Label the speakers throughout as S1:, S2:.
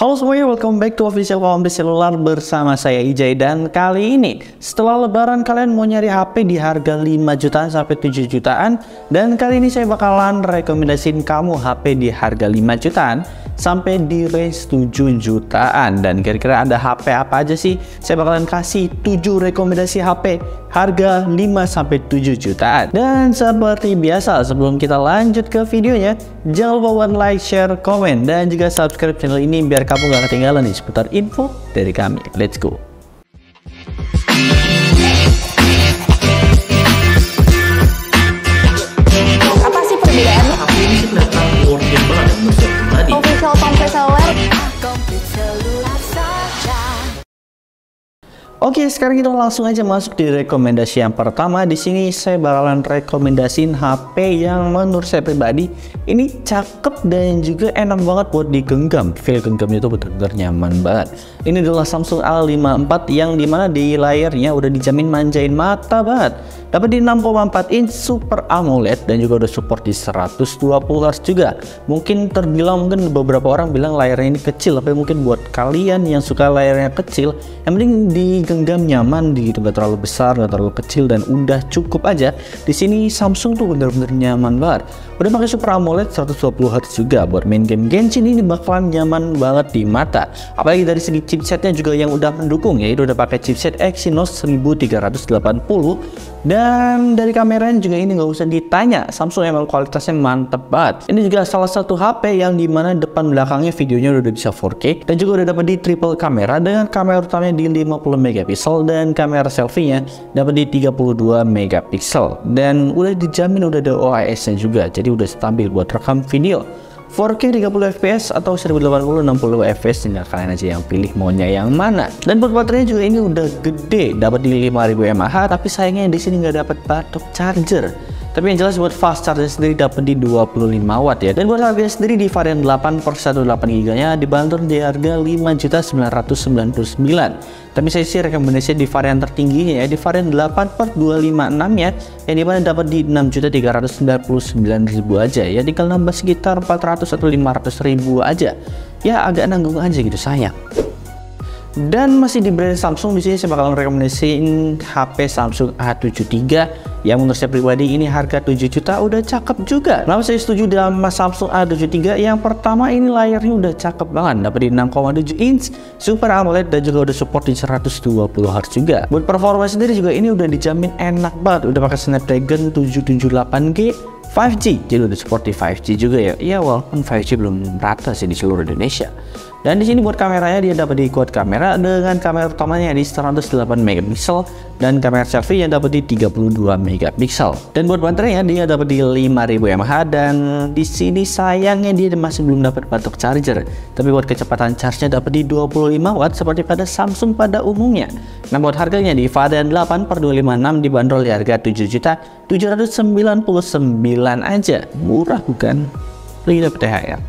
S1: Halo semuanya, welcome back to Official Home Selular bersama saya Ijay. Dan kali ini setelah lebaran kalian mau nyari HP di harga 5 jutaan sampai 7 jutaan. Dan kali ini saya bakalan rekomendasiin kamu HP di harga 5 jutaan sampai di range 7 jutaan. Dan kira-kira ada HP apa aja sih? Saya bakalan kasih 7 rekomendasi HP harga 5 sampai 7 jutaan. Dan seperti biasa, sebelum kita lanjut ke videonya, jangan lupa buat like, share, komen, dan juga subscribe channel ini biar kamu gak ketinggalan nih seputar info dari kami. Let's go.
S2: Apa sih perbedaannya?
S3: HP ini sih kelihatan worth it banget menurut saya pribadi.
S2: Official Complete Seluler.
S1: Oke, sekarang kita langsung aja masuk di rekomendasi yang pertama. Di sini saya bakalan rekomendasiin HP yang menurut saya pribadi ini cakep dan juga enak banget buat digenggam. Feel genggamnya itu benar-benar nyaman banget. Ini adalah Samsung A54 yang dimana di layarnya udah dijamin manjain mata banget. Dapat di 6,4 inch Super AMOLED dan juga udah support di 120 Hz juga. Mungkin terbilang, mungkin beberapa orang bilang layarnya ini kecil, tapi mungkin buat kalian yang suka layarnya kecil, yang penting digenggam nyaman, gitu, nggak terlalu besar, nggak terlalu kecil, dan udah cukup aja. Di sini Samsung tuh bener-bener nyaman banget. Udah pakai Super AMOLED 120 Hz juga buat main game Genshin, ini bakalan nyaman banget di mata. Apalagi dari segi chipsetnya juga yang udah mendukung, yaitu udah pakai chipset Exynos 1380. Dan dari kameranya juga ini nggak usah ditanya, Samsung emang kualitasnya mantep banget. Ini juga salah satu HP yang dimana depan belakangnya videonya udah bisa 4K dan juga udah dapat di triple kamera dengan kamera utamanya di 50 megapiksel dan kamera selfie-nya dapat di 32 megapiksel. Dan udah dijamin udah ada OIS-nya juga, jadi udah stabil buat rekam video 4K 30 fps atau 1080 60 fps, tinggal kalian aja yang pilih maunya yang mana. Dan buat baterainya juga ini udah gede, dapat di 5000 mAh, tapi sayangnya di sini nggak dapat batok charger. Tapi yang jelas buat fast charger sendiri dapat di 25 watt ya. Dan buat harganya sendiri di varian 8/128 GB nya dibanderol di harga 5.999. Tapi saya sih rekomendasi di varian tertingginya ya, di varian 8/256 ya, yang dimana dapat di 6.399.000 aja ya, tinggal nambah sekitar 400 atau 500.000 aja. Ya agak nanggung aja gitu, sayang. Dan masih di brand Samsung, di sini saya bakalan rekomendasiin HP Samsung A73 yang menurut saya pribadi ini harga 7 juta udah cakep juga. Kenapa saya setuju dengan Samsung A73? Yang pertama, ini layarnya udah cakep banget, dapat di 6,7 inch Super AMOLED dan juga udah support di 120 Hz juga. Buat performa sendiri juga ini udah dijamin enak banget, udah pakai Snapdragon 778G 5G, jadi udah support di 5G juga ya. Ya walaupun 5G belum rata sih di seluruh Indonesia. Dan di sini buat kameranya dia dapat di quad kamera dengan kamera utamanya di 108 megapiksel dan kamera selfie yang dapat di 32 megapiksel. Dan buat baterainya dia dapat di 5000 mAh dan di sini sayangnya dia masih belum dapat batok charger. Tapi buat kecepatan charge-nya dapat di 25 watt seperti pada Samsung pada umumnya. Nah buat harganya di varian 8/256 dibanderol di harga 7.799.000 aja. Murah bukan? Lagi dapat THR.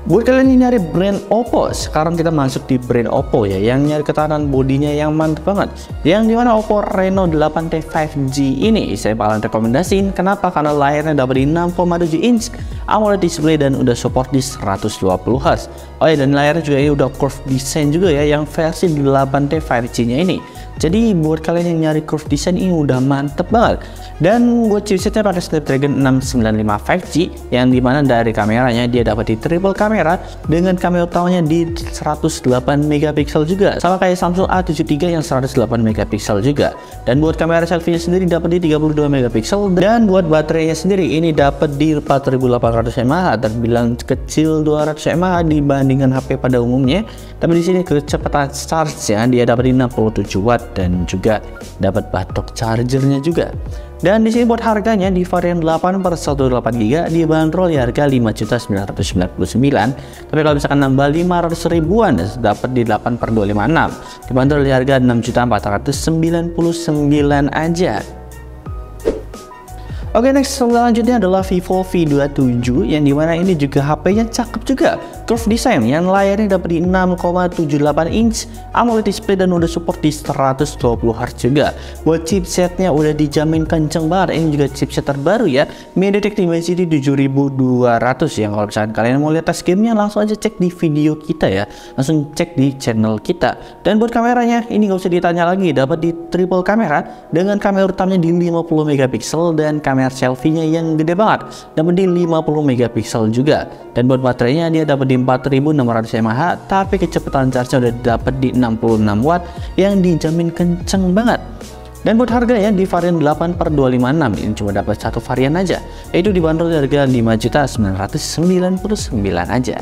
S1: Buat kalian yang nyari brand Oppo, sekarang kita masuk di brand Oppo ya, yang nyari ketahanan bodinya yang mantap banget. Yang dimana Oppo Reno 8T 5G ini saya bakalan rekomendasiin. Kenapa? Karena layarnya dapat di 6,7 inch AMOLED display dan udah support di 120 Hz. Oh ya, dan layarnya juga ini udah curve design juga ya, yang versi 8T 5G nya ini. Jadi buat kalian yang nyari curve design ini udah mantep banget. Dan buat chipsetnya pakai Snapdragon 695 5G yang dimana dari kameranya dia dapat di triple kamera dengan kamera utamanya di 108 megapiksel juga, sama kayak Samsung A73 yang 108 megapiksel juga. Dan buat kamera selfie-nya sendiri dapat di 32 megapiksel. Dan buat baterainya sendiri ini dapat di 4800 mAh, terbilang kecil 200 mAh dibandingkan HP pada umumnya. Tapi di sini kecepatan charge-nya dia dapat di 67 watt dan juga dapat batok chargernya juga. Dan di sini buat harganya di varian 8/128 GB dibanderol di harga 5.999. Tapi kalau misalkan nambah 500 ribuan dapat di 8/256 dibanderol di harga 6.499.000 aja. Oke, next selanjutnya adalah Vivo V27 yang dimana ini juga HP-nya cakep juga. curve design yang layarnya dapat di 6,78 inch AMOLED display dan udah support di 120 Hz juga. Buat chipsetnya udah dijamin kenceng banget. Ini juga chipset terbaru ya, MediaTek Dimensity 7200 ya. Kalau misalkan kalian mau lihat tes gamenya, langsung aja cek di video kita ya, langsung cek di channel kita. Dan buat kameranya ini nggak usah ditanya lagi, dapat di triple kamera dengan kamera utamanya di 50 megapiksel dan kamera selfie-nya yang gede banget dapat di 50 megapiksel juga. Dan buat baterainya dia dapat di 4600 mAh, tapi kecepatan charge-nya udah dapat di 66 watt yang dijamin kenceng banget. Dan buat harganya di varian 8/256 ini cuma dapat satu varian aja, yaitu dibanderol di harga 5.999 aja.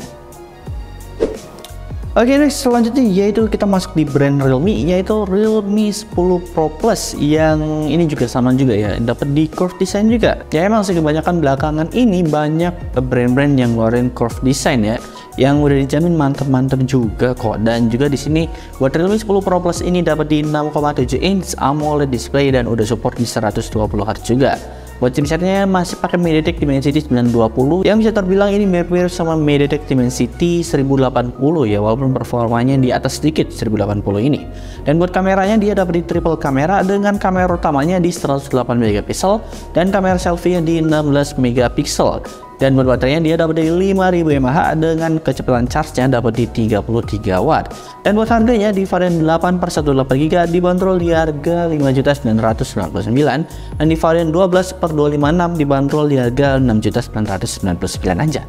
S1: Oke, next selanjutnya yaitu kita masuk di brand Realme, yaitu Realme 10 Pro Plus yang ini juga sama juga ya, dapat di curve design juga. Ya emang sih kebanyakan belakangan ini banyak brand-brand yang ngeluarin curve design ya, yang udah dijamin mantep-mantep juga kok. Dan juga di sini buat Realme 10 Pro Plus ini dapat di 6,7 inch AMOLED display dan udah support di 120 Hz juga. Buat chipsetnya masih pakai MediaTek Dimensity 920 yang bisa terbilang ini mirip-mirip sama MediaTek Dimensity 1080 ya, walaupun performanya di atas sedikit 1080 ini. Dan buat kameranya dia dapat di triple kamera dengan kamera utamanya di 108 megapiksel dan kamera selfie-nya di 16 megapiksel. Dan buat baterainya dia dapat di 5000 mAh dengan kecepatan charge-nya dapat di 33 watt. Dan buat harganya di varian 8/128GB dibanderol di harga 5.999 dan di varian 12/256 dibanderol di harga 6.999 aja.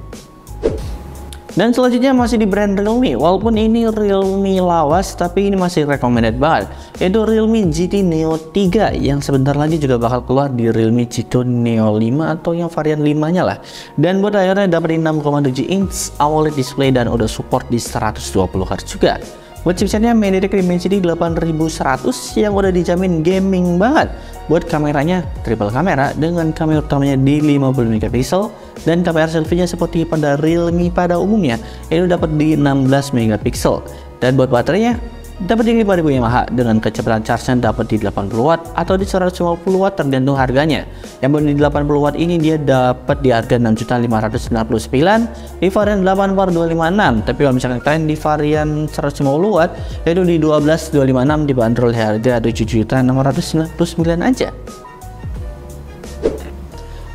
S1: Dan selanjutnya masih di brand Realme, walaupun ini Realme lawas tapi ini masih recommended banget, yaitu Realme GT Neo 3 yang sebentar lagi juga bakal keluar di Realme GT Neo 5 atau yang varian 5 nya lah. Dan buat layarnya dapat di 6,7 inch AMOLED display dan udah support di 120 Hz juga. Buat chipsetnya MediaTek Dimensity 8100 yang udah dijamin gaming banget. Buat kameranya triple kamera dengan kamera utamanya di 50 megapiksel dan kamera selfie-nya seperti pada Realme pada umumnya, itu dapat di 16 megapiksel. Dan buat baterainya dapat di 5000 mAh dengan kecepatan charge-nya dapat di 80 watt atau di 150 watt tergantung harganya. Yang buat di 80 watt ini dia dapat di harga 6.599 di varian 8/256. Tapi kalau misalkan kalian di varian 150 watt yaitu di 12/256 dibanderol di harga 7.699 aja.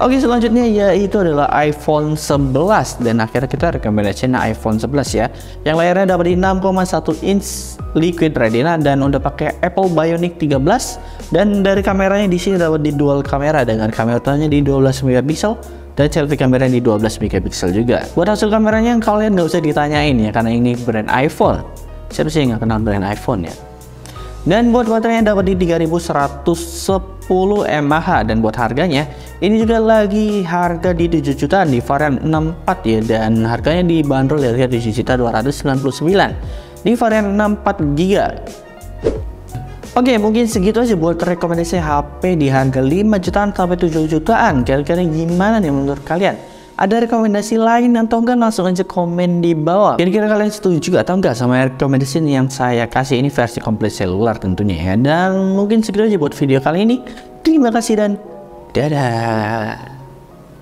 S1: Oke, selanjutnya yaitu adalah iPhone 11 dan akhirnya kita rekomendasiin iPhone 11 ya, yang layarnya dapat di 6,1 inch Liquid Retina dan udah pakai Apple Bionic 13. Dan dari kameranya di sini dapat di dual kamera dengan kamera utamanya di 12 megapiksel dan selfie kamera di 12 megapiksel juga. Buat hasil kameranya kalian nggak usah ditanyain ya, karena ini brand iPhone. Siapa sih yang nggak kenal brand iPhone ya? Dan buat baterainya dapat di 3110 mAh dan buat harganya ini juga lagi harga di 7 jutaan di varian 64 ya, dan harganya dibanderol dari harga 7.299 di varian 64 GB. Oke, mungkin segitu aja buat rekomendasi HP di harga 5 jutaan sampai 7 jutaan. Kira-kira gimana nih menurut kalian? Ada rekomendasi lain atau enggak, langsung aja komen di bawah. Kira-kira kalian setuju juga atau enggak sama rekomendasi yang saya kasih? Ini versi komplit seluler tentunya ya. Dan mungkin segitu aja buat video kali ini. Terima kasih dan dadah.